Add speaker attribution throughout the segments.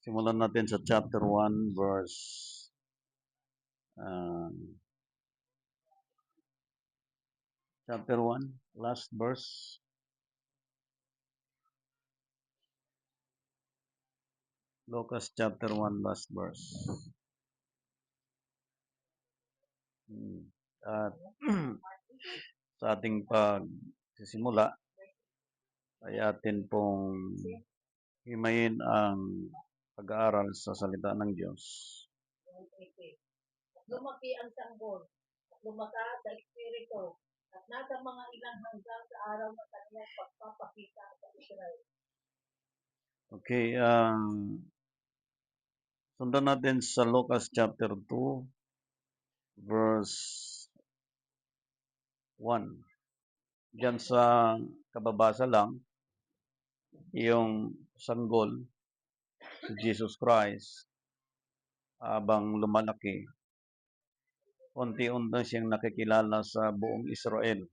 Speaker 1: Simulan natin sa chapter 1, verse uh, chapter 1, last verse. Lucas chapter 1, last verse. At sa ating pagsisimula ay atin pong himayin ang pag-aaral sa salita ng Diyos.
Speaker 2: Lumaki ang sanggol, at lumakas sa Espiritu, at nasa mga ilang hanggang sa araw ng kanyang pagpapakita sa Israel.
Speaker 1: Okay, sundan natin sa Lucas chapter 2, verse 1. Diyan sa kababasa lang, yung sanggol, si Jesus Christ, habang lumalaki, unti-unti siyang nakikilala sa buong Israel.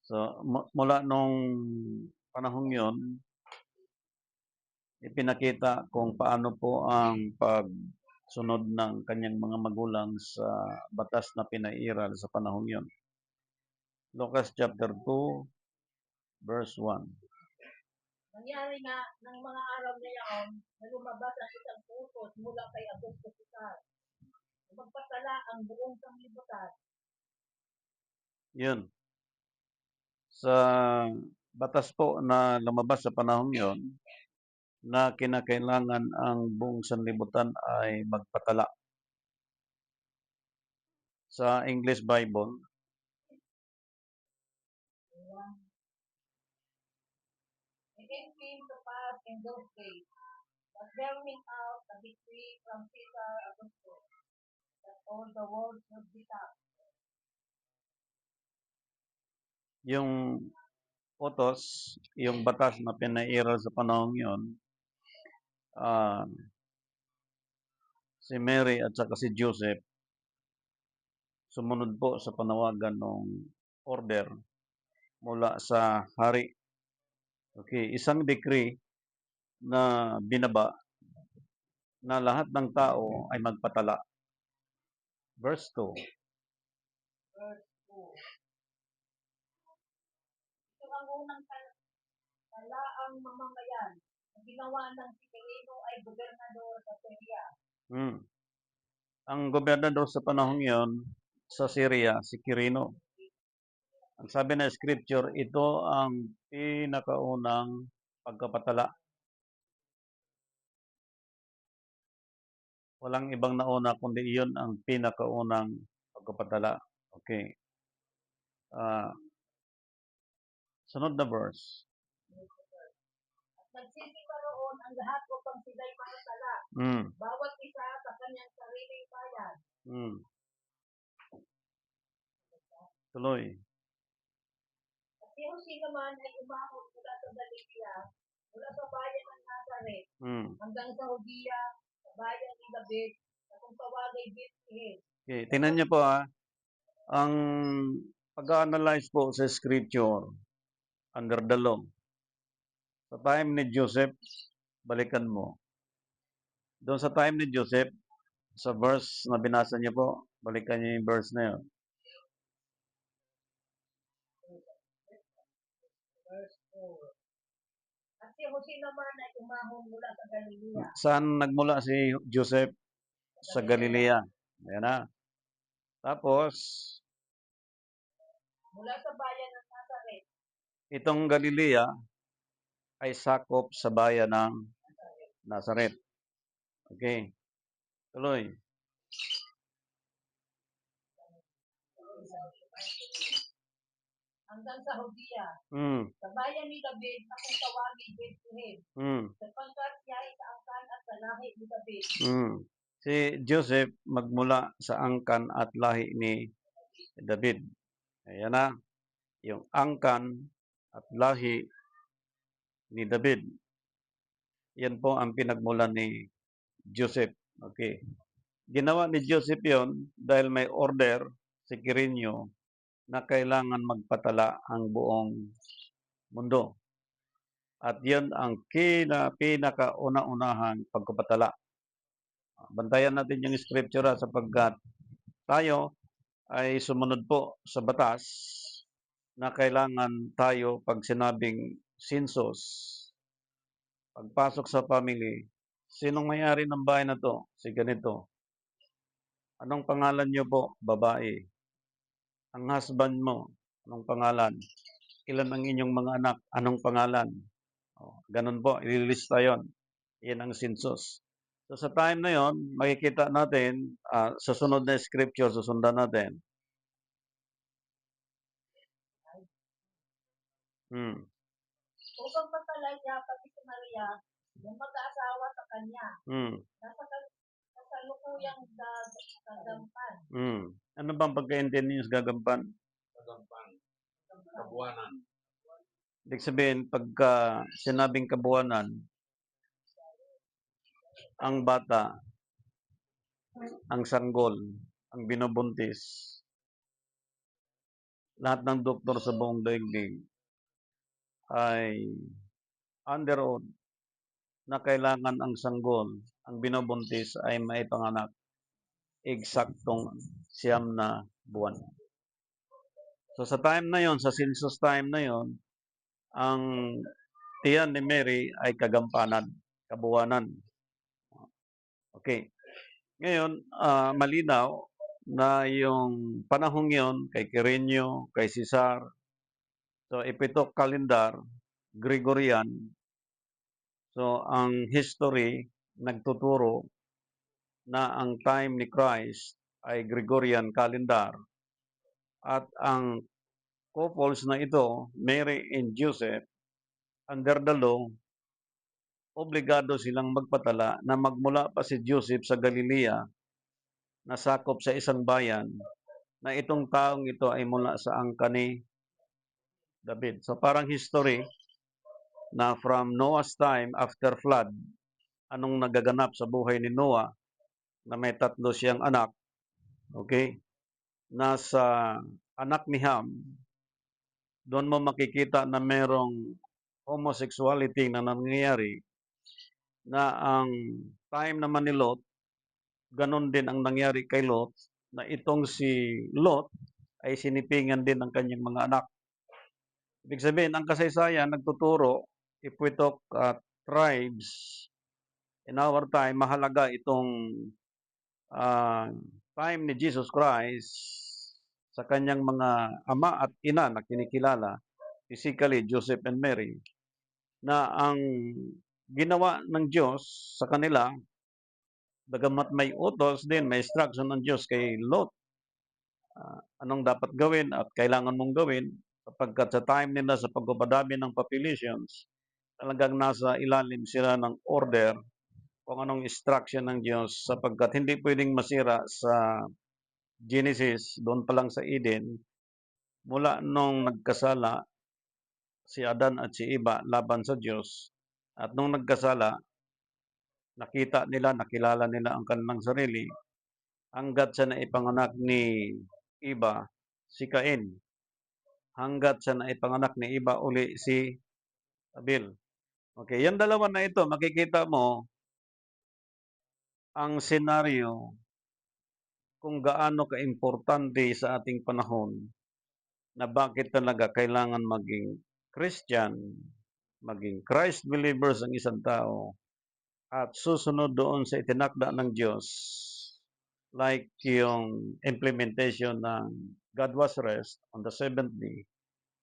Speaker 1: So, mula nung panahong yon, ipinakita kung paano po ang pagsunod ng kanyang mga magulang sa batas na pinairal sa panahong yon. Lucas chapter 2, verse 1.
Speaker 2: Nangyari nga ng mga araw na yaon na lumabas ang isang utos mula kay Augusto Caesar. Magpatala ang buong sanglibutan.
Speaker 1: Yun. Sa batas po na lumabas sa panahong yon, na kinakailangan ang buong sanlibutan ay magpatala. Sa English Bible,
Speaker 2: It came to pass in those days that there went out a decree from Caesar Augustus that all the world should be taxed.
Speaker 1: yung utos, yung batas na pinairal sa panahong yon, si Mary at saka si Joseph sumunod po sa panawagan ng order mula sa hari. Okay, isang decree na binaba na lahat ng tao ay magpatala. Verse 2.
Speaker 2: Verse 2. Ito ang unang talaang mamamayan na ginawa ng si Quirino ay gobernador sa Syria.
Speaker 1: Ang gobernador sa panahong yon sa Syria, si Quirino. Ang sabi na scripture, ito ang pinakaunang pagkapatala. Walang ibang nauna kundi iyon ang pinakaunang pagkapatala. Okay. Sunod na verse.
Speaker 2: At nagsisimba roon ang lahat upang sila'y makatala. Bawat isa sa kanyang sariling bayan.
Speaker 1: Tuloy.
Speaker 2: At si Jose naman ay umahon mula sa Galilea, mula sa bayan ng Nazaret, hanggang sa Judea, sa bayan ni David, na kung tawagay Bethlehem.
Speaker 1: Okay, tingnan niyo po ang pag-analyze po sa scripture under the law. Sa time ni Joseph, balikan mo. Doon sa time ni Joseph, sa verse na binasa niyo po, balikan niyo yung verse na yun.
Speaker 2: Verse 4. At si Jose naman ay umahon mula sa Galilea.
Speaker 1: Saan nagmula si Joseph? Sa Galilea. Ayan na. Tapos,
Speaker 2: mula sa bayan ng Nazaret.
Speaker 1: Itong Galilea ay sakop sa bayan ng Nazaret. Okay. Tuloy.
Speaker 2: Hanggang sa Judea. Sa bayan ni David na kung tawagin Bethlehem. Sapagkat siya ay sa angkan at sa lahi ni David.
Speaker 1: Si Joseph magmula sa angkan at lahi ni David. Ayan na. Yung angkan at lahi ni David. Yan po ang pinagmulan ni Joseph. Okay. Ginawa ni Joseph yon dahil may order si Quirino na kailangan magpatala ang buong mundo. At yun ang pinakauna-unahang pagpapatala. Bantayan natin yung scripture sapagkat tayo ay sumunod po sa batas na kailangan tayo pag sinabing census, pagpasok sa family, sinong may-ari ng bahay na to? Si ganito. Anong pangalan niyo po? Babae. Ang husband mo, anong pangalan? Ilan ang inyong mga anak? Anong pangalan? Ganun po, ililista yon. Yan ang census. So sa time na yon, makikita natin, sa sunod na scripture, susundan natin.
Speaker 2: Upang patalay niya pati si Maria, yung mag-aasawa sa kanya. Nasa kasalukuyang gagampan.
Speaker 1: Ano bang pagkaintindi niyo sa gagampan?
Speaker 3: Kagampan. Kabuanan.
Speaker 1: Ibig sabihin, pagka sinabing kabuanan, ang bata, ang sanggol, ang binubuntis, lahat ng doktor sa buong daigdig ay under oath na kailangan ang sanggol, ang binubuntis ay maipanganak eksaktong 9 na buwan. So sa time na yon, sa census time na yon, ang tiyan ni Mary ay kagampanan, kabuwanan. Okay. Ngayon, malinaw na yung panahong yon kay Quirino, kay Cesar, so ipitok kalendar, Gregorian. So ang history nagtuturo na ang time ni Christ ay Gregorian calendar. At ang couples na ito, Mary and Joseph, under the law, obligado silang magpatala na magmula pa si Joseph sa Galilea na sakop sa isang bayan na itong taong ito ay mula sa angkan ni David. So parang history na from Noah's time after flood, anong nagaganap sa buhay ni Noah na may 3 siyang anak, okay? Nasa anak ni Ham, doon mo makikita na merong homosexuality na nangyayari na ang time naman ni Lot, ganon din ang nangyari kay Lot na itong si Lot ay sinipingan din ng kanyang mga anak. Ibig sabihin, ang kasaysayan nagtuturo, if we talk tribes, in our time, mahalaga itong time ni Jesus Christ sa kanyang mga ama at ina na kinikilala, physically, Joseph and Mary, na ang ginawa ng Diyos sa kanila, bagamat may utos din, may instruction ng Diyos kay Lot, anong dapat gawin at kailangan mong gawin, sapagkat sa time nila sa pagpapadami ng populations, talagang nasa ilalim sila ng order kung anong instruction ng Diyos, sapagkat hindi pwedeng masira sa Genesis, doon pa lang sa Eden, mula nung nagkasala si Adan at si Eva laban sa Diyos, at nung nagkasala, nakita nila, nakilala nila ang kanilang sarili, hanggat sa naipanganak ni Eva, si Cain. Hanggat sa naipanganak ni Eva uli si Abel. Okay, yung dalawa na ito, makikita mo ang senaryo kung gaano ka-importante sa ating panahon na bakit talaga kailangan maging Christian, maging Christ believers ang isang tao at susunod doon sa itinakda ng Diyos, like yung implementation ng God was rest on the 7th day,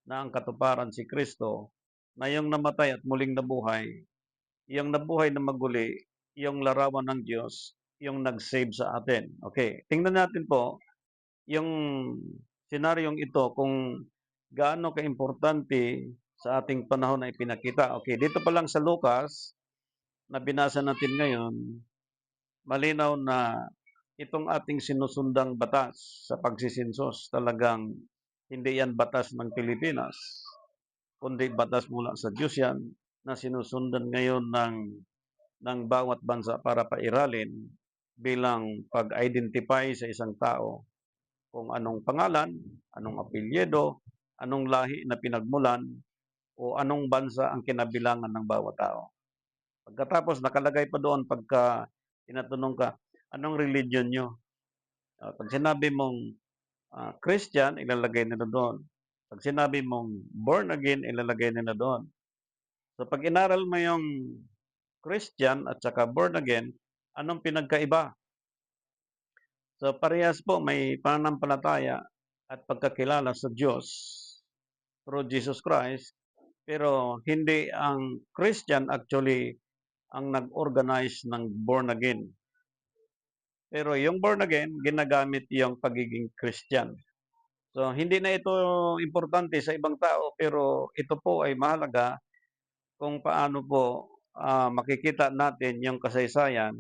Speaker 1: na ang katuparan si Kristo, na yung namatay at muling nabuhay, yung nabuhay na maguli, yung larawan ng Diyos, yung nag-save sa atin. Okay, tingnan natin po yung senaryong ito kung gaano ka-importante sa ating panahon na ipinakita. Okay, dito pa lang sa Lucas, na binasa natin ngayon, malinaw na itong ating sinusundang batas sa pagsisensus, talagang hindi yan batas ng Pilipinas, kundi batas mula sa Diyos yan, na sinusundan ngayon ng bawat bansa para pairalin bilang pag-identify sa isang tao kung anong pangalan, anong apelyido, anong lahi na pinagmulan, o anong bansa ang kinabilangan ng bawat tao. Pagkatapos nakalagay pa doon pagka tinatanong ka, anong religion nyo? Pag sinabi mong Christian, ilalagay nila doon. Pag sinabi mong born again, ilalagay nila doon. So pag inaral mo yung Christian at saka born again, anong pinagkaiba? So parehas po may pananampalataya at pagkakilala sa Diyos through Jesus Christ, pero hindi ang Christian actually ang nag-organize ng born again. Pero yung born again, ginagamit yung pagiging Christian. So hindi na ito importante sa ibang tao, pero ito po ay mahalaga kung paano po makikita natin yung kasaysayan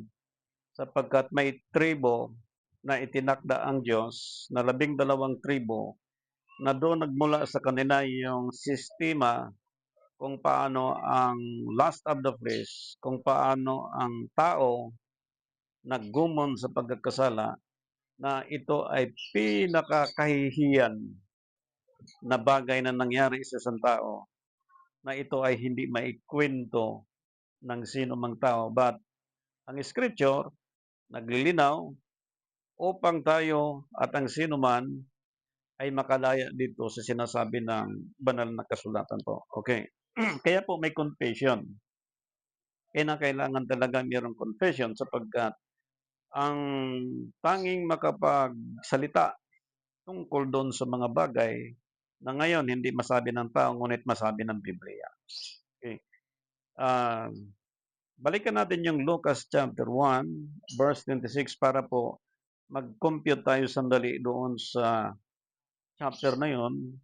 Speaker 1: sapagkat may tribo na itinakda ang Diyos na 12 tribo na doon nagmula sa kanila yung sistema kung paano ang lust of the flesh, kung paano ang tao naggumon sa pagkakasala, na ito ay pinakakahihiyan na bagay na nangyari sa isang tao, na ito ay hindi maikwento ng sino mang tao. But ang Scripture, naglilinaw upang tayo at ang sino man ay makalaya dito sa sinasabi ng banal na kasulatan po. Okay. Kaya po may confession. Kailangan talaga mayroong confession sapagkat ang tanging makapagsalita tungkol doon sa mga bagay na ngayon hindi masabi ng tao ngunit masabi ng Biblia. Okay. Balikan natin yung Lucas chapter 1 verse 26 para po mag-compute tayo sandali doon sa chapter na yon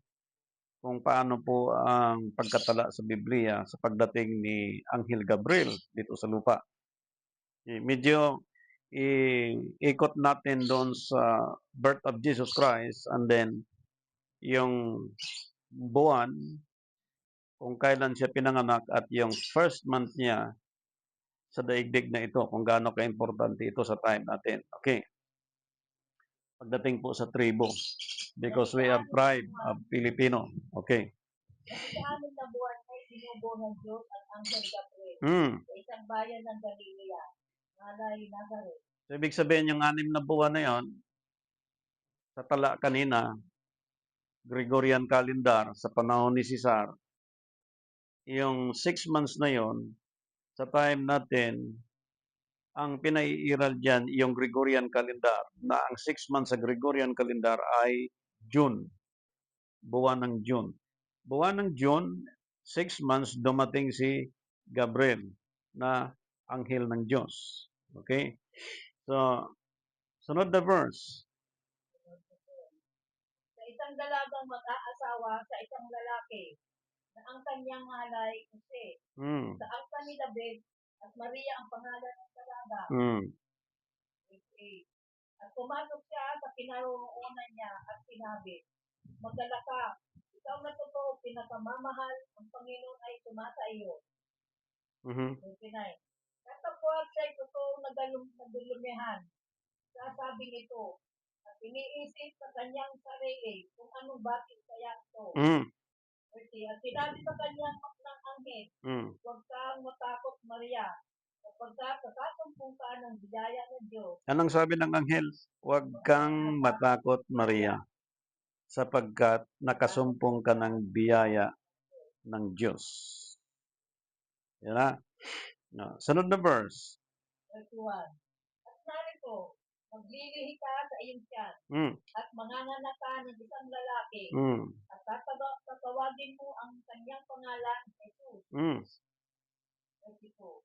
Speaker 1: kung paano po ang pagkatala sa Biblia sa pagdating ni Anghel Gabriel dito sa lupa. Medyo ikot natin doon sa birth of Jesus Christ and then yung buwan kung kailan siya pinanganak at yung first month niya sa daigdig na ito, kung gaano ka-importante ito sa time natin. Okay. Pagdating po sa tribo, because we are tribe of Filipino. Okay.
Speaker 2: Kasi sa 6 na buwan ay sinubo ng Diyos at Anghel Gabriel sa isang bayan ng Galilea, ngalay Nazaret.
Speaker 1: So, ibig sabihin yung 6 na buwan na yon, sa tala kanina, Gregorian calendar, sa panahon ni Cesar, yung 6 months na yon, sa time natin, ang pinaiiral dyan, yung Gregorian calendar, na ang 6 months sa Gregorian calendar ay June. Buwan ng June. Buwan ng June, 6 months, dumating si Gabriel na anghel ng Diyos. Okay? So, sunod na verse.
Speaker 2: Sa isang dalagang mag-aasawa sa isang lalaki na ang kanyang ngalay Jose. Sa angka ni David at Maria ang pangalan ng dalaga. At pumasok siya sa kinaroroonan niya at sinabi, magdala ka, ikaw na totoo pinakamamahal, ang Panginoon ay sumasa iyo. 29. Katapos siya'y totoong nagulumihan. Sasabi nito, at iniisip sa kanyang sarili kung anong bakit kaya ito. 30. At sinabi sa kanyang ng anghel, huwag kang matakot, Maria, sapagkat nakasumpong ka ng biyaya ng Diyos.
Speaker 1: Anong sabi ng anghel? Huwag kang matakot, Maria, sapagkat nakasumpong ka ng biyaya ng Diyos. Yan na. No. Sunod na verse.
Speaker 2: 31. At narito, maglilihi ka sa iyong tiyan, at manganganak ka ng isang lalaki, at tatawagin mo ang kanyang pangalan, Jesus. 32.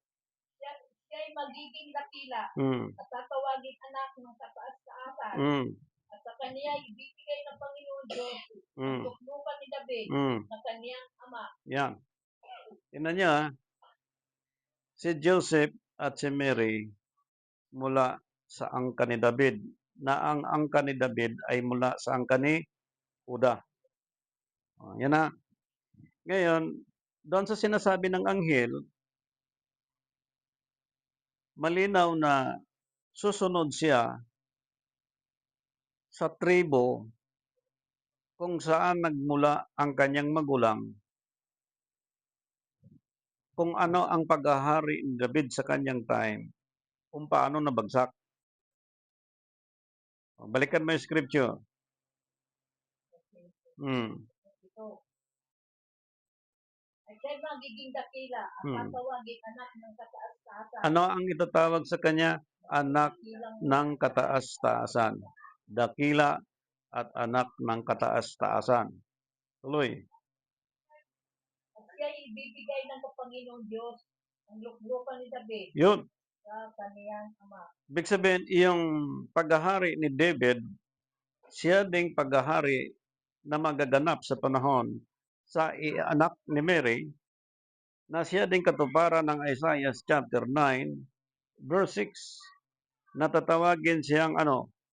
Speaker 2: Siya'y magiging dakila, at tatawagin anak ng kataas-taasan, at sa kanya ibibigay ng Panginoon Diyos ang tuklukan ni David na kanyang ama.
Speaker 1: Yan. Tingnan niyo, si Joseph at si Mary mula sa angka ni David, na ang angka ni David ay mula sa angka ni Juda. Yan na. Ngayon, doon sa sinasabi ng anghel, malinaw na susunod siya sa tribo kung saan nagmula ang kanyang magulang kung ano ang paghahari ni David sa kanyang time, kung paano nabagsak. Balikan mo yung scripture.
Speaker 2: Ito. Ay siya'y magiging dakila at tatawagin anak ng kataas-taasan.
Speaker 1: Ano ang itatawag sa kanya? Anak ng kataas-taasan. Dakila at anak ng kataas-taasan. Tuloy.
Speaker 2: At siya'y ibibigay ng Panginoong Diyos ang luklukan ni David
Speaker 1: Yun.
Speaker 2: sa kaniyang ama.
Speaker 1: Ibig sabihin, yung paghahari ni David, siya ding paghahari na magaganap sa panahon sa anak ni Mary, na siya ding katuparan ng Isaiah chapter 9, verse 6, na tatawagin siyang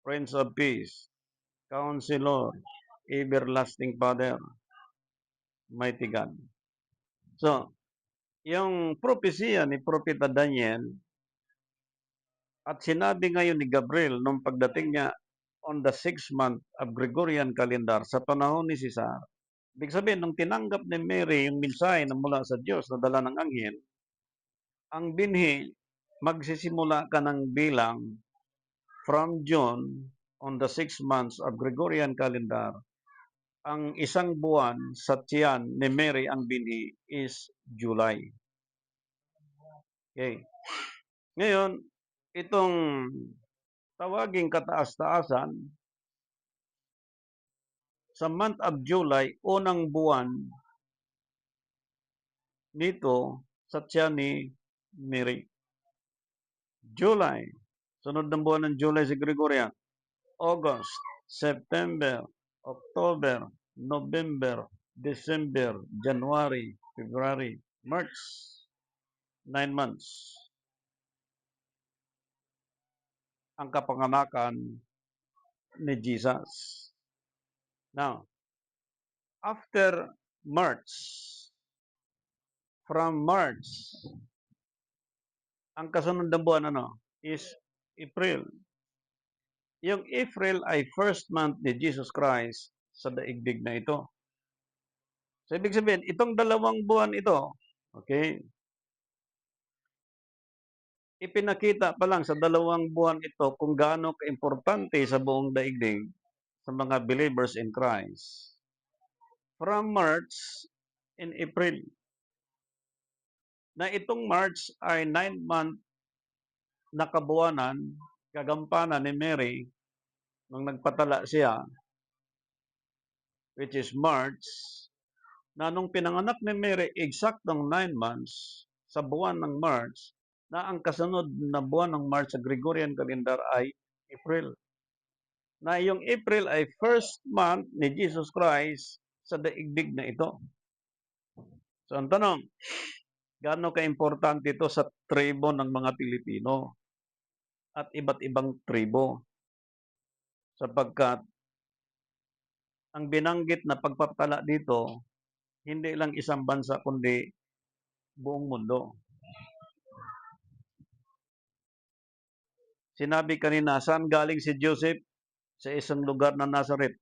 Speaker 1: Prince of Peace, Counselor, Everlasting Father, Mighty God. So, yung propesya ni Propeta Daniel at sinabi ngayon ni Gabriel nung pagdating niya on the 6th month of Gregorian calendar sa panahon ni Cesar, ibig sabihin, nung tinanggap ni Mary yung mensahe na mula sa Diyos na dala ng anghel, ang binhi, magsisimula ka ng bilang from June on the 6 months of Gregorian calendar. Ang isang buwan sa tiyan ni Mary ang binhi is July. Okay. Ngayon, itong tawaging kataas-taasan, sa month of July, unang buwan nito sa tiyan ni Mary. July. Sunod ng buwan ng July sa Gregorian. August, September, October, November, December, January, February, March. 9 months. Ang kapanganakan ni Jesus. Now, after March, from March, ang kasunod na buwan is April. Yung April ay first month ni Jesus Christ sa daigdig na ito. So, ibig sabihin, itong 2 buwan ito, okay, ipinakita pa lang sa 2 buwan ito kung gaano kaimportante sa buong daigdig sa mga believers in Christ. From March and April. Na itong March ay 9-month na kabuwanan, kagampanan ni Mary nung nagpatala siya, which is March, na nung pinanganak ni Mary, eksaktong 9 months sa buwan ng March, na ang kasunod na buwan ng March sa Gregorian calendar ay April. Na yung April ay first month ni Jesus Christ sa daigdig na ito. So, ang tanong, gaano ka-importante ito sa tribo ng mga Pilipino at iba't ibang tribo? Sapagkat ang binanggit na pagpapatala dito, hindi lang isang bansa kundi buong mundo. Sinabi kanina, saan galing si Joseph? Sa isang lugar na Nazareth.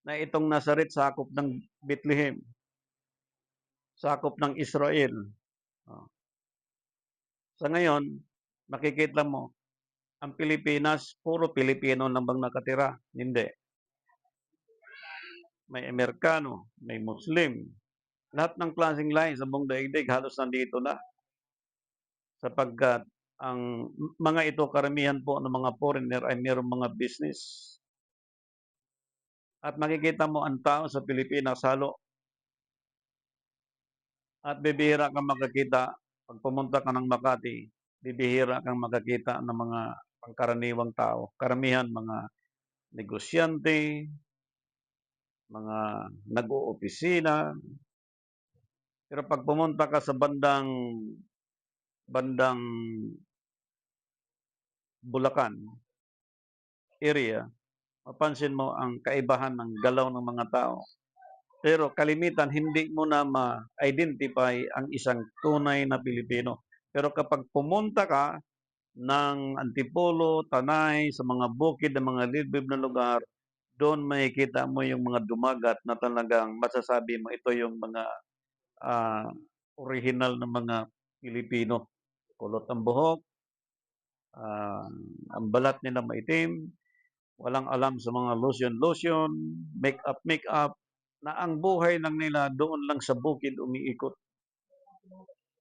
Speaker 1: Na itong Nazareth sakop ng Bethlehem. Sakop ng Israel. Sa ngayon, makikita mo, ang Pilipinas, puro Pilipino lang bang nakatira? Hindi. May Amerikano, may Muslim. Lahat ng klaseng lahi sa buong daigdig halos nandito na. Sapagkat ang mga ito, karamihan po ng mga foreigner ay mayroong mga business. At makikita mo ang tao sa Pilipinas halo. At bibihira kang makakita, pag pumunta ka ng Makati, bibihira kang makakita ng mga pangkaraniwang tao. Karamihan mga negosyante, mga nag-oopisina. Pero pag pumunta ka sa bandang Bulacan area, mapansin mo ang kaibahan ng galaw ng mga tao. Pero kalimitan, hindi mo na ma-identify ang isang tunay na Pilipino. Pero kapag pumunta ka ng Antipolo, Tanay, sa mga bukid ng mga liblib na lugar, doon makikita mo yung mga dumagat na talagang masasabi mo ito yung mga ah, orihinal na mga Pilipino. Kulot ang buhok, ah, ang balat nila maitim, walang alam sa mga lotion-lotion, make-up, na ang buhay lang nila doon lang sa bukid umiikot.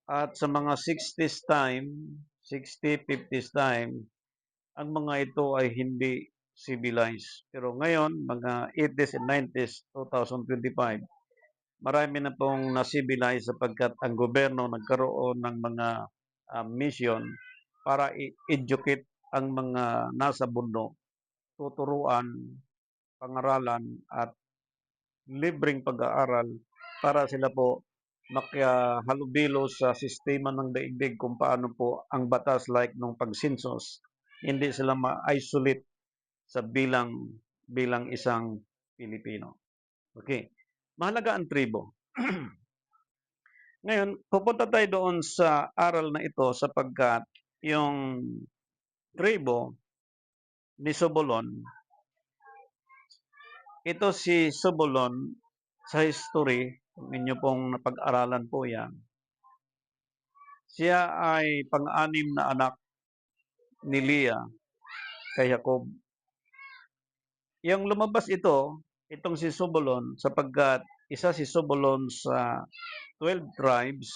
Speaker 1: At sa mga 60s time, 60, 50s time, ang mga ito ay hindi civilized. Pero ngayon, mga 80s and 90s, 2025, marami na pong na-civilize sapagkat ang gobyerno nagkaroon ng mga mission para i-educate ang mga nasa bundok, tuturuan, pangaralan at libreng pag-aaral para sila po makahalubilo sa sistema ng daigdig kung paano po ang batas like nung pag-census. Hindi sila ma-isolate sa bilang isang Pilipino. Okay. Mahalaga ang tribo. Ngayon, pupunta tayo doon sa aral na ito sapagkat yung tribo ni Zebulon, ito si Zebulon sa history, kung inyo pong napag-aralan po yan, siya ay pang-anim na anak ni Leah kay Jacob. Yung lumabas itong si Zebulon, sapagkat isa si Zebulon sa 12 tribes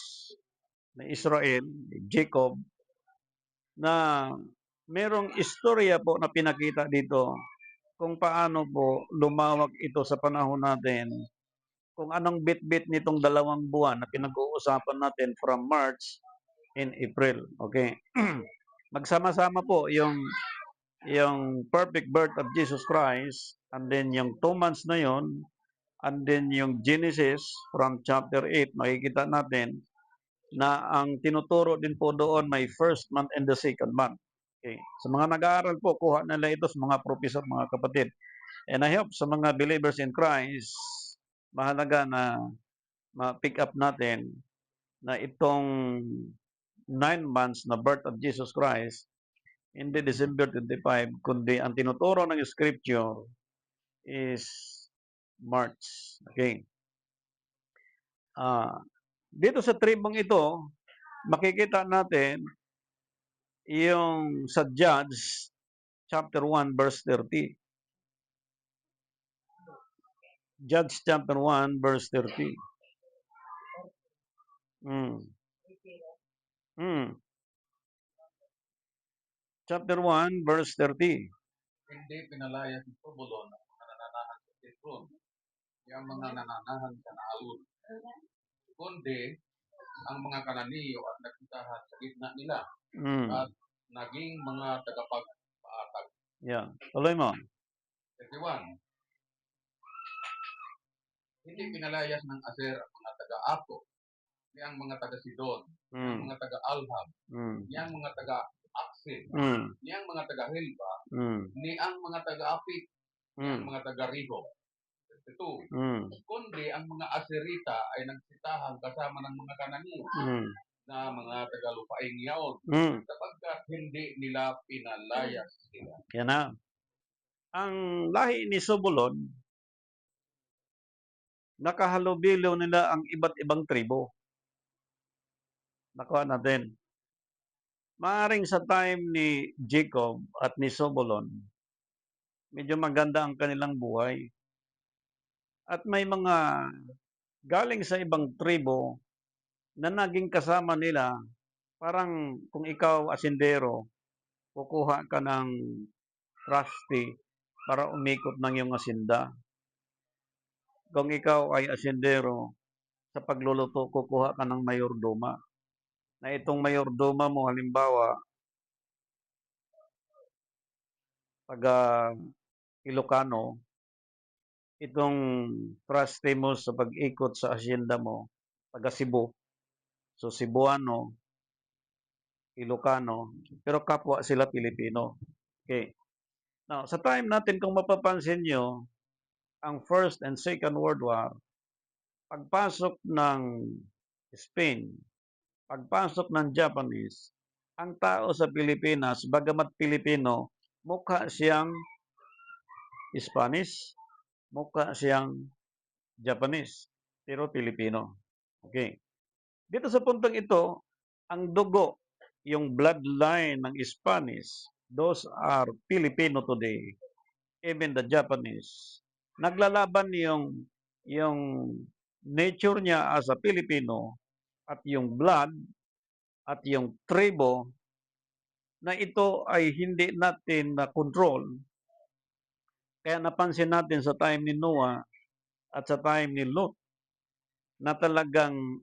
Speaker 1: na Israel, Jacob, na merong istorya po na pinakita dito kung paano po lumawak ito sa panahon natin, kung anong bit-bit nitong 2 buwan na pinag-uusapan natin from March and April. Okay. Magsama-sama po yung perfect birth of Jesus Christ, and then yung 2 months na yon, and then yung Genesis from chapter 8, makikita natin na ang tinuturo din po doon may first month and the second month. Okay. Sa mga nag-aaral po, kuha nila ito sa mga professor, mga kapatid. And I hope sa mga believers in Christ, mahalaga na ma-pick up natin na itong 9 months na birth of Jesus Christ, hindi December 25, kundi ang tinuturo ng Scripture is March. Okay. Dito sa tribong ito, makikita natin yung sa Judges chapter 1 verse 30. Judges chapter 1 verse 30. Chapter 1 verse 30.
Speaker 3: Hindi pinalaya si Zebulon ang mga nananahan sa Hebron, yung mga nananahan sa Naal, kundi ang mga Kananiyo at nagsitahan sa gitna nila at naging mga tagapagpaatag.
Speaker 1: Yeah. Tuloy mo.
Speaker 3: 31. Hindi pinalayas ng Aser ang mga taga-Ako, ni ang mga taga-Sidon, ni ang mga taga-Alhab, ni ang mga taga-Aksin, ni ang mga taga-Helba, ni ang mga taga-Apit, ni ang mga taga-Riho. 32. Kundi ang mga Aserita ay nagsitahan kasama ng mga Kananiyo na mga taga-lupaing yaon sapagkat hindi nila pinalayas sila.
Speaker 1: Yan na. Ang lahi ni Zebulon, nakahalubilo nila ang iba't ibang tribo. Nakuha natin. Maaring sa time ni Jacob at ni Zebulon, medyo maganda ang kanilang buhay. At may mga galing sa ibang tribo na naging kasama nila. Parang kung ikaw asindero, kukuha ka ng trusty para umikot ng iyong asinda. Kung ikaw ay asindero, sa pagluluto, kukuha ka ng mayordoma. Na itong mayordoma mo, halimbawa, taga Ilocano, itong trustee mo sa pag-ikot sa asyenda mo, taga Cebu. So, Cebuano, Ilocano, pero kapwa sila Pilipino. Okay. Now, sa time natin, kung mapapansin nyo, ang First and Second World War, pagpasok ng Spain, pagpasok ng Japanese, ang tao sa Pilipinas, bagamat Pilipino, mukha siyang Spanish, mukha siyang Japanese, pero Pilipino. Okay. Dito sa puntong ito, ang dugo, yung bloodline ng Spanish, those are Filipino today, even the Japanese. Naglalaban yung nature niya as a Filipino at yung blood at yung tribo na ito ay hindi natin na control. Kaya napansin natin sa time ni Noah at sa time ni Lot na talagang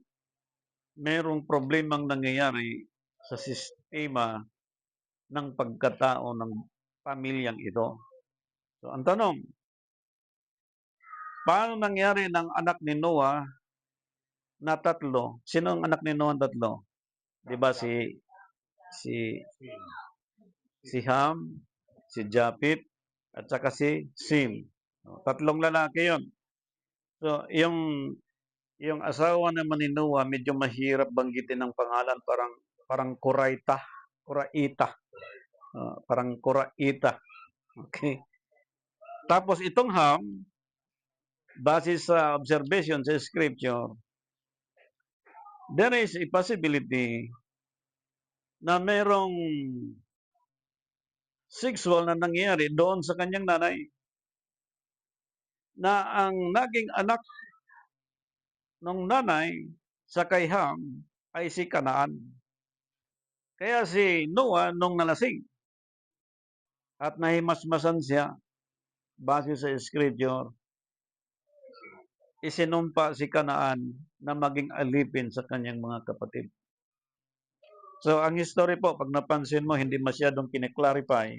Speaker 1: merong problemang nangyayari sa sistema ng pagkatao ng pamilyang ito. So, ang tanong, paano nangyari ng anak ni Noah na tatlo? Sino ang anak ni Noah tatlo? Di ba si Ham, si Japet, at saka si Sim. Tatlong lalaki yon. So, yung asawa naman ni Noah, medyo mahirap banggitin ng pangalan, parang Kuraita. Parang Kuraita. Okay. Tapos itong Ham, base sa observation sa scripture, there is a possibility na merong sexual na nangyari doon sa kanyang nanay, na ang naging anak ng nanay sa kay Ham ay si Kanaan. Kaya si Noah nung nalasing at nahimasmasan siya, base sa scripture, isinumpa si Kanaan na maging alipin sa kanyang mga kapatid. So, ang history po, pag napansin mo, hindi masyadong kineklarify.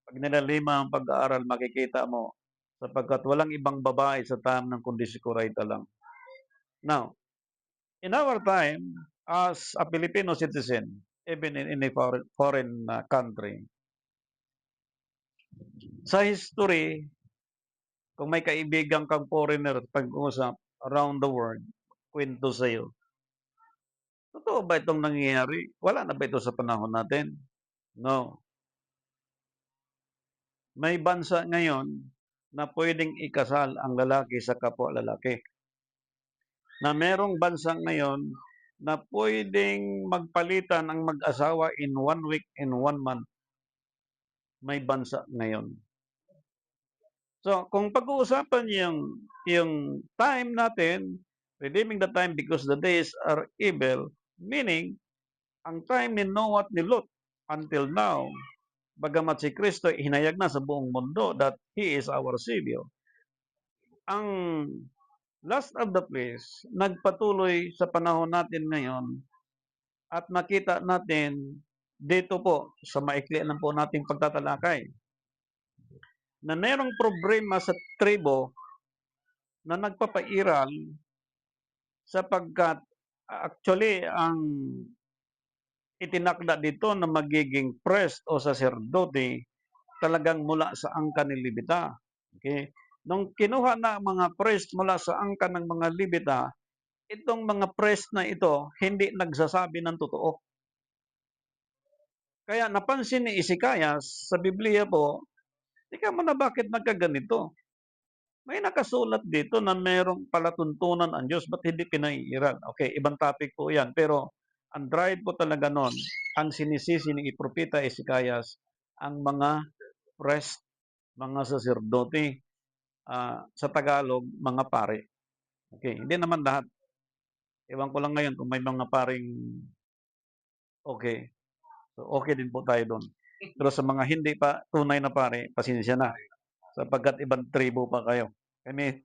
Speaker 1: Pag nilalima ang pag-aaral, makikita mo, sapagkat walang ibang babae sa time ng kundi si Kuraita lang. Now, in our time, as a Filipino citizen, even in a foreign country, sa history, kung may kaibigan kang foreigner pag-usap around the world, kwento sa'yo, totoo ba itong nangyayari? Wala na ba ito sa panahon natin? No. May bansa ngayon na pwedeng ikasal ang lalaki sa kapwa lalaki. Na merong bansa ngayon na pwedeng magpalitan ang mag-asawa in 1 week, in 1 month. May bansa ngayon. So, kung pag-uusapan yung time natin, redeeming the time because the days are evil, meaning, ang time ni Noah at ni Lot until now, bagamat si Kristo hinayag na sa buong mundo that He is our Savior, ang last of the place, nagpatuloy sa panahon natin ngayon at nakita natin dito po sa maikli lang po nating pagtatalakay na merong problema sa tribo na nagpapairal sapagkat actually ang itinakda dito na magiging priest o sacerdote talagang mula sa angkan ni Levita. Okay? Nung kinuha na mga priest mula sa angkan ng mga Levita, itong mga priest na ito hindi nagsasabi ng totoo. Kaya napansin ni Isikayas sa Biblia po, tika mo na bakit nagkaganito? May nakasulat dito na merong palatuntunan ang Diyos, ba't hindi pinaiiral? Okay, ibang topic po yan. Pero ang drive po talaga nun, ang sinisisi ni Propeta Isikayas, ang mga priest, mga sacerdote, sa Tagalog, mga pare. Okay, hindi naman lahat. Ewan ko lang ngayon kung may mga paring okay. So, okay din po tayo doon. Pero sa mga hindi pa tunay na pare, pasensya na. Sapagkat ibang tribo pa kayo. Kami,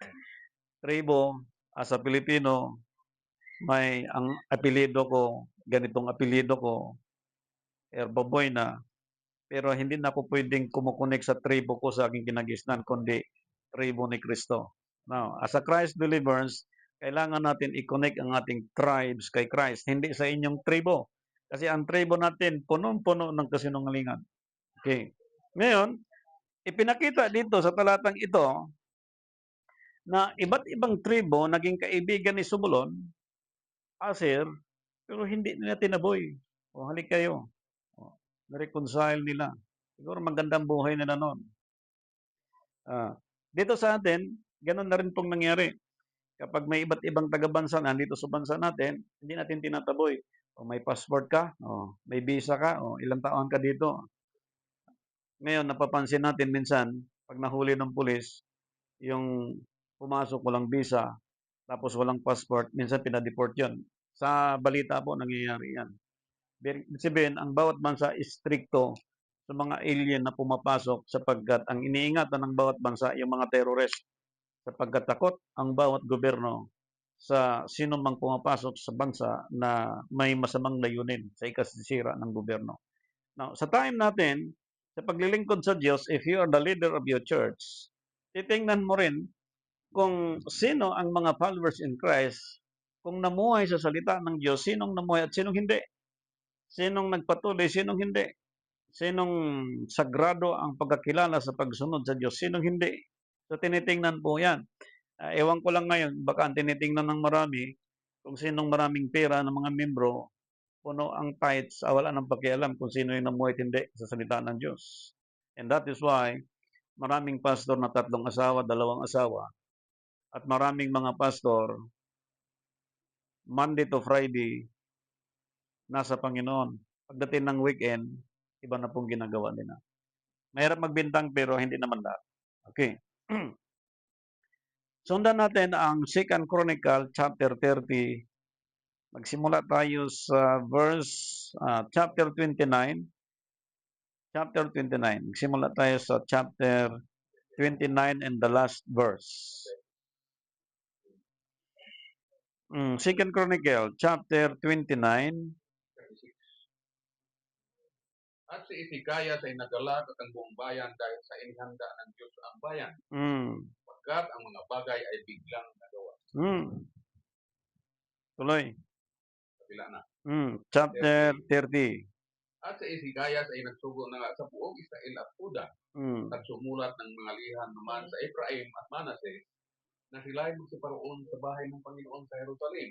Speaker 1: tribo, as a Pilipino, may ang apelido ko, ganitong apelido ko, Herbaboy na. Pero hindi na po pwedeng kumukunik sa tribo ko sa aking kinagisnan, kundi tribo ni Kristo. Now, as a Christ believers, kailangan natin i-connect ang ating tribes kay Christ, hindi sa inyong tribo. Kasi ang tribo natin, punong-puno ng kasinungalingan. Okay. Ngayon, ipinakita dito sa talatang ito na iba't ibang tribo naging kaibigan ni Zebulon, Aser, pero hindi nila tinaboy. O halik kayo. O, na-reconcile nila. Siguro magandang buhay nila noon. Dito sa atin, ganun na rin pong nangyari. Kapag may iba't ibang taga-bansa nandito sa bansa natin, hindi natin tinataboy. O may passport ka, o may visa ka, o ilang taon ka dito. Ngayon, napapansin natin minsan, pag nahuli ng pulis, yung pumasok walang visa, tapos walang passport, minsan pinadeport yun. Sa balita po, nangyayari yan. Ibig sabihin, ang bawat bansa is stricto sa mga alien na pumapasok sapagkat ang iniingatan ng bawat bansa yung mga terrorist sapagkat takot ang bawat gobyerno sa sino mang pumapasok sa bansa na may masamang layunin sa ikasisira ng gobyerno. Now, sa time natin, sa paglilingkod sa Diyos, if you are the leader of your church, titingnan mo rin kung sino ang mga followers in Christ, kung namuhay sa salita ng Diyos, sinong namuhay at sinong hindi. Sinong nagpatuloy, sinong hindi. Sinong sagrado ang pagkakilala sa pagsunod sa Diyos, sinong hindi. So, tinitingnan po yan. Ewan ko lang ngayon, baka ang tinitingnan ng marami, kung sinong maraming pera ng mga membro, puno ang tithes, wala nang pakialam kung sino yung namuhay hindi sa salita ng Diyos. And that is why, maraming pastor na 3 asawa, 2 asawa, at maraming mga pastor, Monday to Friday, nasa Panginoon. Pagdating ng weekend, iba na pong ginagawa nila. Mahirap magbintang pero hindi naman lahat. Okay. Sundan natin ang 2 Chronicle chapter 30. Magsimula tayo sa verse chapter 29. Chapter 29. Magsimula tayo sa chapter 29 and the last verse. 2 Chronicle chapter 29.
Speaker 3: At si Ezekias ay nagalak at ang buong bayan dahil sa inihanda ng Diyos ang bayan. Pagkat ang mga bagay ay biglang nagawa.
Speaker 1: Tuloy.
Speaker 3: Kabila na.
Speaker 1: Chapter 30.
Speaker 3: At si Ezekias ay nagsugo na sa buong Israel at Juda. At sumulat ng mga lihan naman sa Ephraim at Manasseh na sila ay magsiparoon sa bahay ng Panginoon sa Jerusalem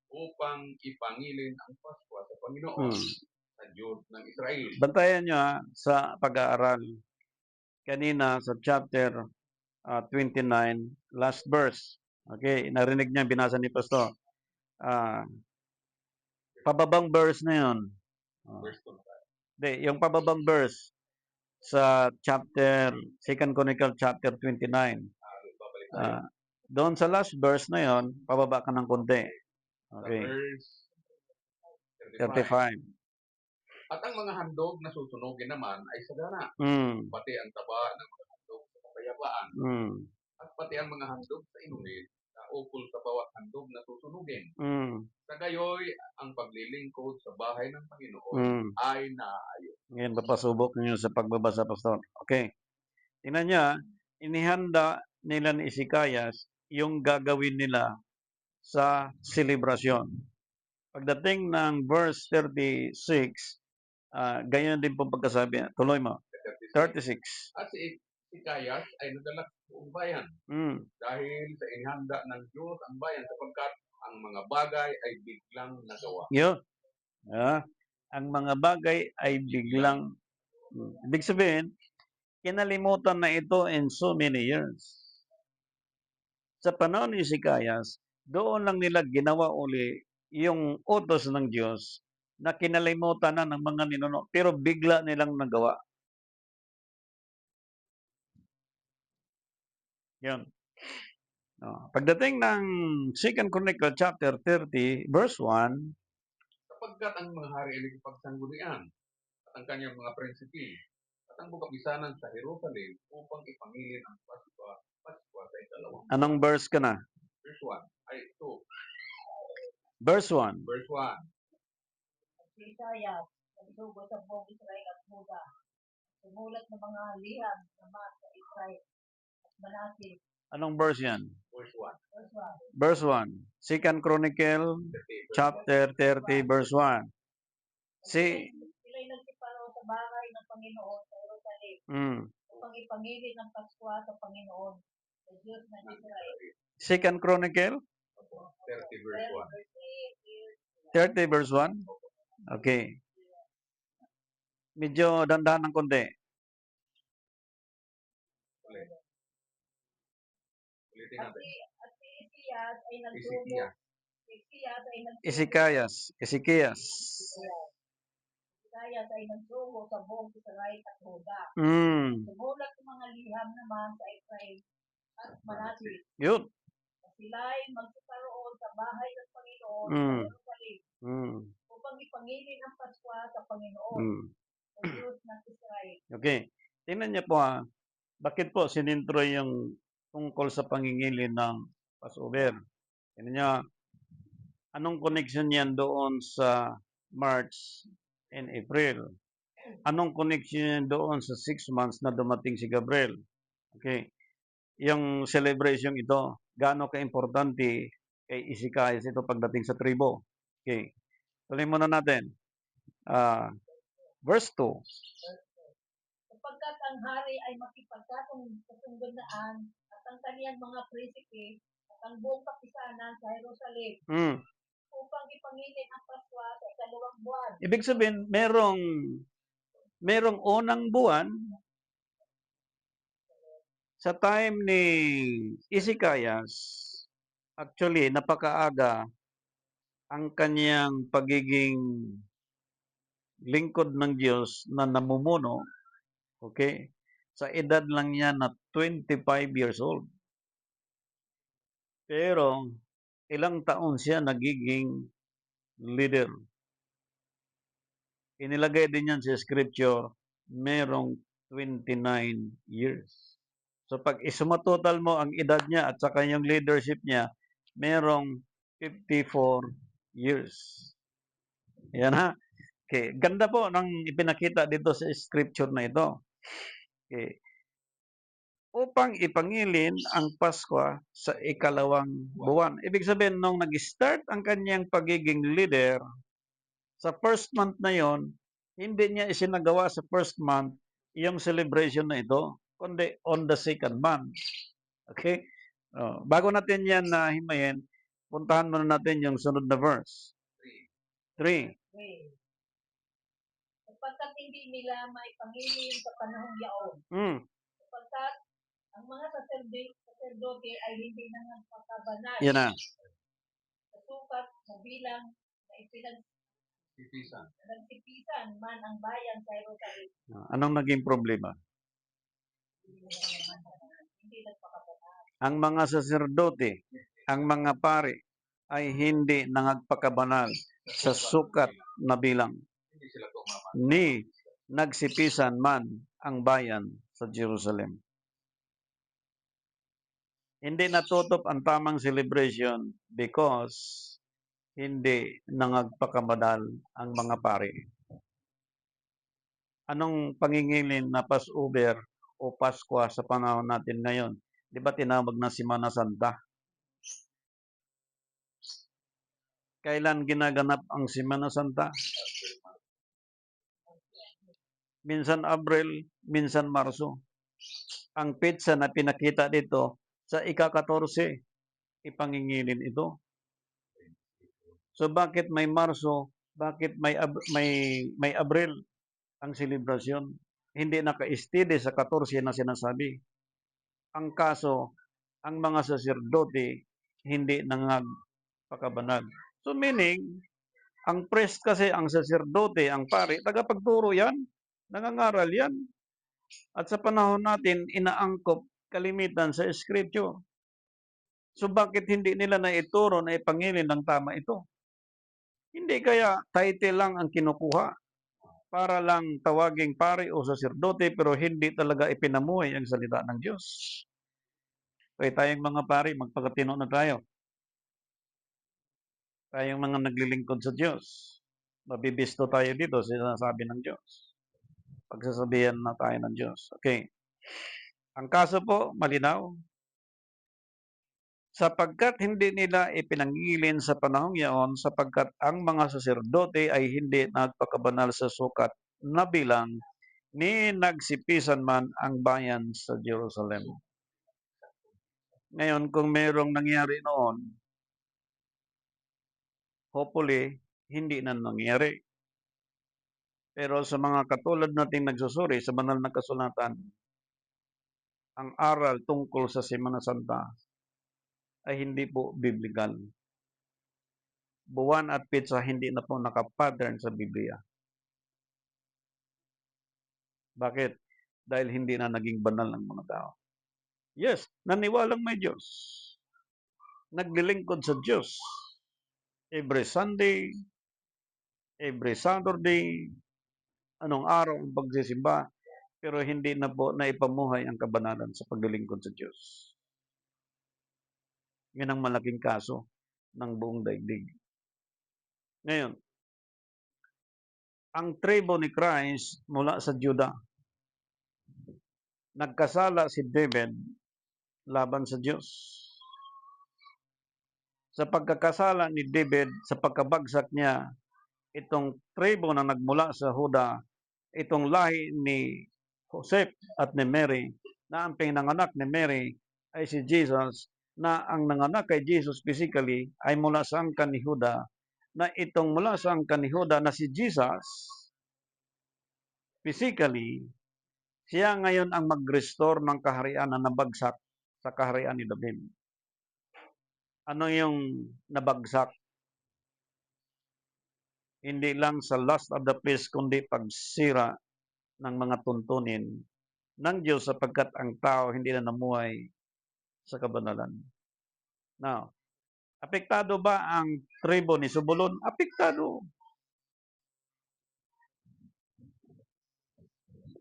Speaker 3: upang ipangilin ang Pasko sa Panginoon sa Diyos ng Israel.
Speaker 1: Bantayan nyo sa pag-aaral kanina sa chapter 29, last verse. Okay, narinig niya, binasa ni Pastor. Pababang verse na yun. Yung pababang verse sa chapter, 2 Chronicle chapter 29. Doon sa last verse na yun, pababa ka ng konti. Okay.
Speaker 3: Verse
Speaker 1: 35.
Speaker 3: At ang mga handog na susunugin naman ay sagana. Pati ang taba ng mga handog sa kapayapaan. At pati ang mga handog sa inumin na ukol sa bawat handog na susunugin. Sa gayoy, ang paglilingkod sa bahay ng Panginoon ay naayos. Ngayon,
Speaker 1: papasubok niyo sa pagbabasa, Pastor. Okay. Tingnan niya, inihanda nila ni Ezekias yung gagawin nila sa selebrasyon. Pagdating ng verse 36, ganyan din po pagkasabi. Tuloy mo. 36.
Speaker 3: At si Ezekias ay nagalak sa buong bayan. Dahil sa inihanda ng Diyos ang bayan sapagkat ang mga bagay ay biglang nagawa.
Speaker 1: Yun. Ang mga bagay ay biglang, ibig sabihin, kinalimutan na ito in so many years. Sa panahon ni Ezekias, doon lang nila ginawa uli yung utos ng Diyos na kinalimutan na ng mga ninuno, pero bigla nilang nagawa. Yun. Pagdating ng 2 Chronicle chapter 30, verse 1,
Speaker 3: sapagkat ang mga hari ay nagpagsanggunian at ang kanyang mga prinsipi at ang bukabisanan sa Jerusalem upang ipangilin ang Pasko sa ikalawang.
Speaker 1: Anong verse ka na?
Speaker 3: Verse 1. Ay, 2.
Speaker 1: Verse 1.
Speaker 3: Verse 1.
Speaker 2: Si Isaias, nagsugo sa buong Israel at Juda. Sumulat ng mga lihan naman sa Israel at Manasseh.
Speaker 1: Anong verse yan?
Speaker 3: Verse 1.
Speaker 1: Verse 1. 2 Chronicle chapter 30, verse 1.
Speaker 2: Sila'y nagsiparoon sa bahay ng Panginoon sa Jerusalem upang ipangilin ang Pasko sa Panginoon sa Diyos ng Israel.
Speaker 1: 2 Chronicle
Speaker 3: 30 verse 1.
Speaker 1: 30 verse 1? Okay. Medyo dandahan ng konti.
Speaker 3: Ulitin natin.
Speaker 2: At si Ezekias ay nagsubo.
Speaker 3: Ezekias.
Speaker 2: Ezekias ay nagsubo.
Speaker 1: Ezekias.
Speaker 2: Ezekias ay nagsubo sa buong Israel at Huda. Sumulat ng mga liham naman sa Israel at Manase.
Speaker 1: Yun.
Speaker 2: Sila ay magkakaroon sa bahay ng Panginoon sa Jerusalem upang ipangilin ang Pasko sa Panginoon, sa Diyos ng Israel.
Speaker 1: Okay. Tingnan niyo po bakit po sinintro yung tungkol sa pangingilin ng Passover. Tingnan niyo, anong connection yan doon sa March and April? Anong connection yan doon sa 6 months na dumating si Gabriel? Okay. Yung celebration ito, gaano ka-importante kay Ezekias ito pagdating sa tribo? Okay. Tuloy muna natin. Verse 2.
Speaker 2: Sapagkat ang hari ay makipagkatunggunaan at ang kaniyang mga prinsipe at ang buong kapisanan sa Jerusalem upang ipangilin ang Pasko sa ikalawang buwan.
Speaker 1: Ibig sabihin, merong unang buwan sa time ni Ezekias. Actually, napakaaga ang kanyang pagiging lingkod ng Diyos na namumuno, okay, sa edad lang niya na 25 years old. Pero, ilang taon siya nagiging leader. Inilagay din yan sa scripture, merong 29 years. So, pag isumatotal mo ang edad niya at saka yung leadership niya, merong 54 years. Yan ha. Okay. Ganda po ng ipinakita dito sa scripture na ito. Okay. Upang ipangilin ang Pasko sa ikalawang buwan. Ibig sabihin, nung nag-start ang kanyang pagiging leader, sa first month na yon, hindi niya isinagawa sa first month yung celebration na ito, kundi on the second month. Okay? Bago natin yan na himayin, puntahan muna natin yung sunod na verse. 3.
Speaker 2: Sapagkat hindi nila maipangilin sa panahong yaon. Sapagkat ang mga saserdote ay hindi na nagpakabanal.
Speaker 1: Yan na.
Speaker 2: Sa sukat na bilang na nagsipisan man ang bayan sa Jerusalem.
Speaker 1: Anong naging problema?
Speaker 2: Hindi nagpakabanal. Ang
Speaker 1: mga saserdote, ang mga pari, ay hindi nangagpakabanal sa sukat na bilang. Ni nagsipisan man ang bayan sa Jerusalem. Hindi natutop ang tamang celebration because hindi nangagpakabanal ang mga pari. Anong pangingilin na Passover o Pasko sa panahon natin ngayon? Di ba tinawag na Semana Santa? Kailan ginaganap ang Semana Santa? Minsan Abril, minsan Marso. Ang petsa na pinakita dito sa ika-14, ipangingilin ito. So bakit may Marso, bakit may Abril ang selebrasyon? Hindi naka-steady sa 14 na sinasabi. Ang kaso, ang mga saserdote hindi nangagpakabanal. So meaning, ang priest kasi, ang saserdote, ang pari, tagapagturo yan, nangangaral yan. At sa panahon natin, inaangkop kalimitan sa scripture. So bakit hindi nila naituro na ipangilin ng tama ito? Hindi kaya title lang ang kinukuha para lang tawaging pari o saserdote pero hindi talaga ipinamuhay ang salita ng Diyos. Kaya tayong mga pari, magpakatino na tayo. Tayong mga naglilingkod sa Diyos. Mabibisto tayo dito sa sinasabi ng Diyos. Pagsasabihan na tayo ng Diyos. Okay. Ang kaso po, malinaw. Sapagkat hindi nila ipinangilin sa panahong yaon, sapagkat ang mga saserdote ay hindi nagpakabanal sa sukat na bilang, ni nagsipisan man ang bayan sa Jerusalem. Ngayon, kung mayroong nangyari noon, hopefully, hindi na nangyari. Pero sa mga katulad nating nagsusuri sa banal na kasulatan, ang aral tungkol sa Semana Santa ay hindi po biblical. Buwan at pitsa hindi na po nakapattern sa Biblia. Bakit? Dahil hindi na naging banal ng mga tao. Yes, naniwalang may Diyos. Naglilingkod sa Diyos. Every Sunday, every Saturday, anong araw ang pagsisimba, pero hindi na po naipamuhay ang kabanalan sa paglilingkod sa Diyos. Yan ang malaking kaso ng buong daigdig. Ngayon, ang tribo ni Christ mula sa Juda, nagkasala si David laban sa Diyos. Sa pagkakasala ni David, sa pagkabagsak niya, itong tribo na nagmula sa Huda, itong lahi ni Joseph at ni Mary, na ang pinanganak ni Mary ay si Jesus, na ang nanganak kay Jesus physically ay mula sa angkan ni Huda, na itong mula sa angkan ni Huda na si Jesus, physically, siya ngayon ang mag-restore ng kaharian na nabagsak sa kaharian ni David. Ano yung nabagsak? Hindi lang sa lust of the flesh, kundi pagsira ng mga tuntunin ng Diyos sapagkat ang tao hindi na namuhay sa kabanalan. Now, apektado ba ang tribo ni Zebulun? Apektado.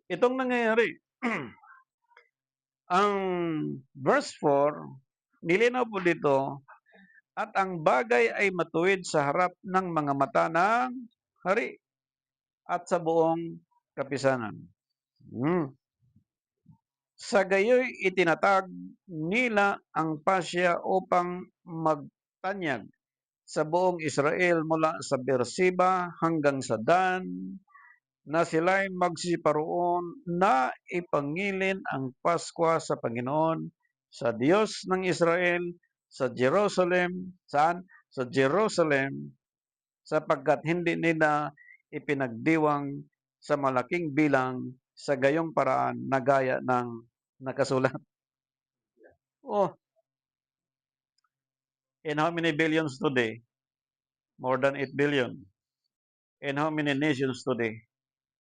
Speaker 1: Itong nangyayari. Ang verse 4, nilinaw po dito, at ang bagay ay matuwid sa harap ng mga mata ng hari at sa buong kapisanan. Sa gayoy itinatag nila ang pasya upang magtanyag sa buong Israel mula sa Beersheba hanggang sa Dan, na sila'y magsiparoon na ipangilin ang Paskwa sa Panginoon, sa Diyos ng Israel, sa Jerusalem. Saan? Sa Jerusalem, sapagkat hindi nila ipinagdiwang sa malaking bilang sa gayong paraan na gaya ng nakasulat. Oh, and how many billions today? More than 8 billion. And how many nations today?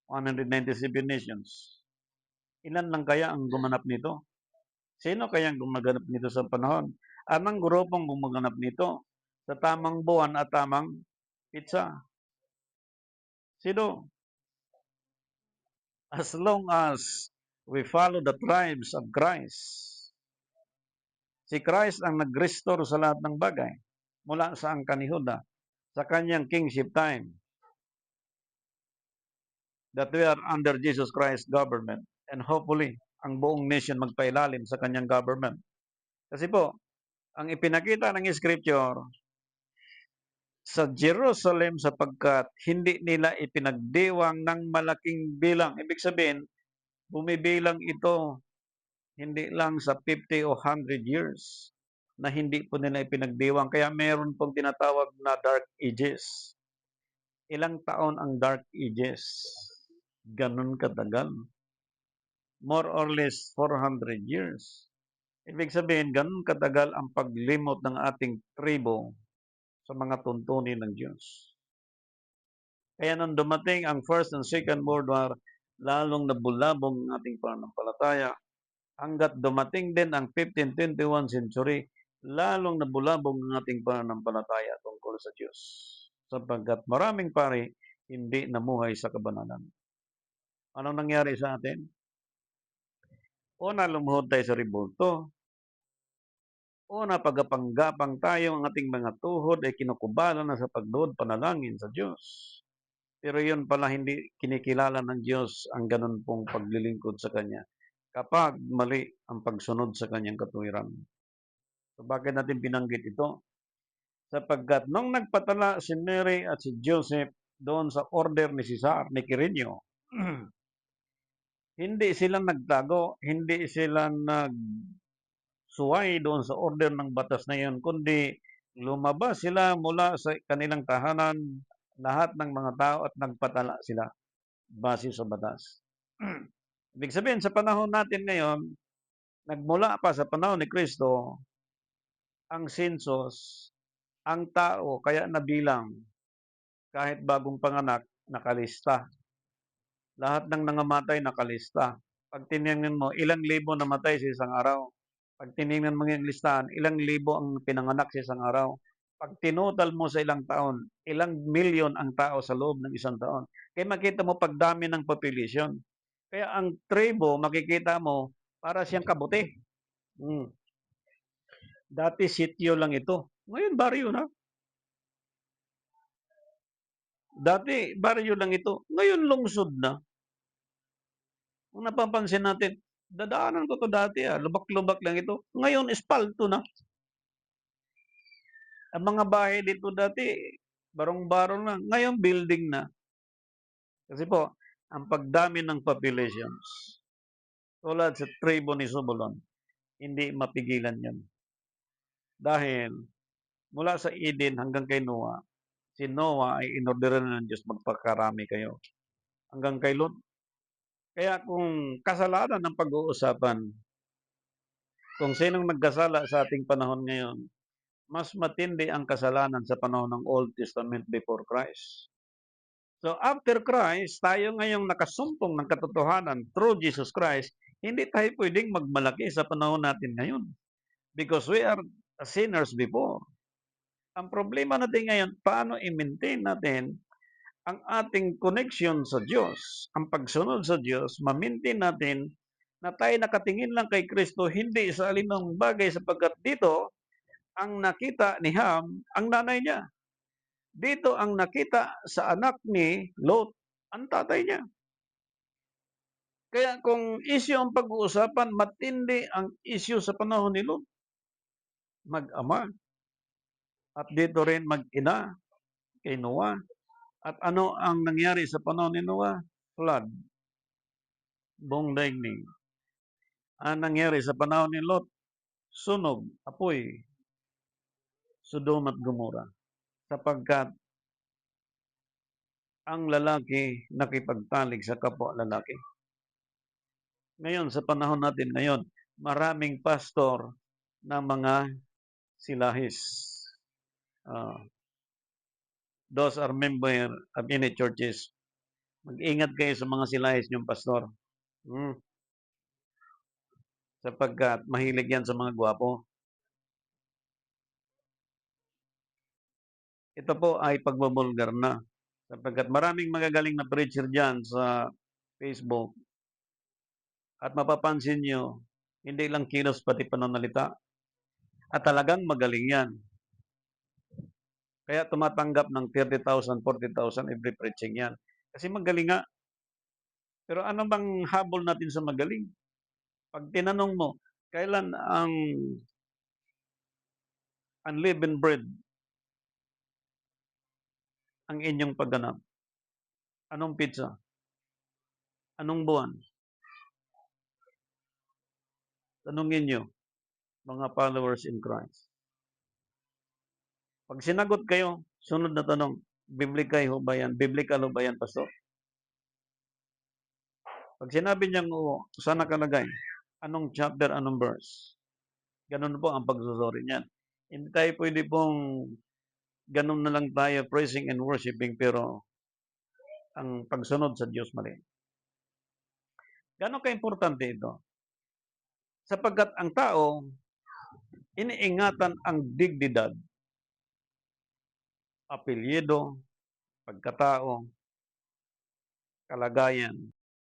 Speaker 1: 197 nations. Ilan lang kaya ang gumanap nito? Sino kaya ang gumaganap nito sa panahon? Anong grupong gumaganap nito sa tamang buwan at tamang pitsa? Sino? As long as we follow the tribes of Christ, si Christ ang nag-restore sa lahat ng bagay mula sa angkan ni Huda, sa kanyang kingship time, that we are under Jesus Christ government, and hopefully ang buong nation magpailalim sa kanyang government. Kasi po, ang ipinakita ng Scripture sa Jerusalem sapagkat hindi nila ipinagdiwang ng malaking bilang. Ibig sabihin, bumibilang ito hindi lang sa 50 o 100 years na hindi po nila ipinagdiwang. Kaya meron pong tinatawag na Dark Ages. Ilang taon ang Dark Ages? Ganun katagal. More or less 400 years. Ibig sabihin, ganun katagal ang paglimot ng ating tribo sa mga tuntunin ng Diyos. Kaya nung dumating ang First and Second World War, lalong nabulabog ang ating pananampalataya. Hanggat dumating din ang 1521 century, lalong nabulabog ang ating pananampalataya tungkol sa Diyos. Sapagkat maraming pari hindi namuhay sa kabanalan. Anong nangyari sa atin? Una, lumuhod tayo sa ribulto. Una, pagapanggapang tayo, ang ating mga tuhod ay kinukubala na sa pagluhod panalangin sa Diyos. Pero yun pala hindi kinikilala ng Diyos ang ganun pong paglilingkod sa Kanya kapag mali ang pagsunod sa Kanyang katuwiran. So bakit natin binanggit ito? Sapagkat nung nagpatala si Mary at si Joseph doon sa order ni Cesar, ni Quirino, hindi sila nagtago, hindi sila nagsuway doon sa order ng batas na yun, kundi lumabas sila mula sa kanilang tahanan, lahat ng mga tao, at nagpatala sila base sa batas. Ibig sabihin, sa panahon natin ngayon, nagmula pa sa panahon ni Kristo, ang census, ang tao kaya nabilang kahit bagong panganak nakalista. Lahat ng nangamatay nakalista. Pag tiningnan mo, ilang libo namatay sa isang araw. Pag tiningnan mo yung listahan, ilang libo ang pinanganak sa isang araw. Pag tinutal mo sa ilang taon, ilang milyon ang tao sa loob ng isang taon. Kaya makita mo pagdami ng population. Kaya ang tribo, makikita mo, para siyang kabuti. Dati sityo lang ito. Ngayon baryo na. Dati baryo lang ito. Ngayon lungsod na. Kung napapansin natin, dadaanan ko to dati lubak-lubak lang ito. Ngayon, espalto na. Ang mga bahay dito dati, barong-barong na. Ngayon, building na. Kasi po, ang pagdami ng populations, tulad sa tribo ni Zebulon, hindi mapigilan yan. Dahil, mula sa Eden hanggang kay Noah, si Noah ay inorderan ng Diyos, magpakarami kayo. Hanggang kay Lot. Kaya kung kasalanan ng pag-uusapan, kung sinong nagkasala sa ating panahon ngayon, mas matindi ang kasalanan sa panahon ng Old Testament before Christ. So after Christ, tayo ngayong nakasumpong ng katotohanan through Jesus Christ, hindi tayo pwedeng magmalaki sa panahon natin ngayon. Because we are sinners before. Ang problema natin ngayon, paano i-maintain natin ang ating connection sa Diyos, ang pagsunod sa Diyos, ma-maintain natin na tayo nakatingin lang kay Kristo, hindi sa alinong bagay sapagkat dito, ang nakita ni Ham, ang nanay niya. Dito ang nakita sa anak ni Lot, ang tatay niya. Kaya kung issue ang pag-uusapan, matindi ang issue sa panahon ni Lot. Mag-ama. At dito rin mag-ina kay Noah. At ano ang nangyari sa panahon ni Noah? Flood. Buong daigdig. Ang nangyari sa panahon ni Lot? Sunog, apoy, Sodom at Gomora. Sapagkat ang lalaki nakipagtalik sa kapwa lalaki. Ngayon, sa panahon natin ngayon, maraming pastor na mga silahis. Those are member of any churches. Mag-ingat kayo sa mga silahis niyong pastor. Sapagkat mahilig yan sa mga gwapo. Ito po ay pagbubulgar na. Sapagkat maraming magagaling na preacher dyan sa Facebook. At mapapansin nyo, hindi lang kilos pati pananalita. At talagang magaling yan. Kaya tumatanggap ng 30,000, 40,000 every preaching yan. Kasi magaling nga. Pero ano bang habol natin sa magaling? Pag tinanong mo, kailan ang unleavened bread ang inyong pagganap? Anong pizza? Anong buwan? Tanungin nyo, mga followers in Christ. Pag sinagot kayo, sunod na tanong, biblical ho ba yan? Biblical ho ba yan, pastor? Pag sinabi niyang oo, saan nakalagay? Anong chapter, anong verse? Ganun po ang pagsusuri niyan. Hindi tayo pwede pong ganun na lang tayo praising and worshiping pero ang pagsunod sa Diyos mali. Gano'n ka-importante ito? Sapagkat ang tao, iniingatan ang dignidad, apelyido, pagkatao, kalagayan,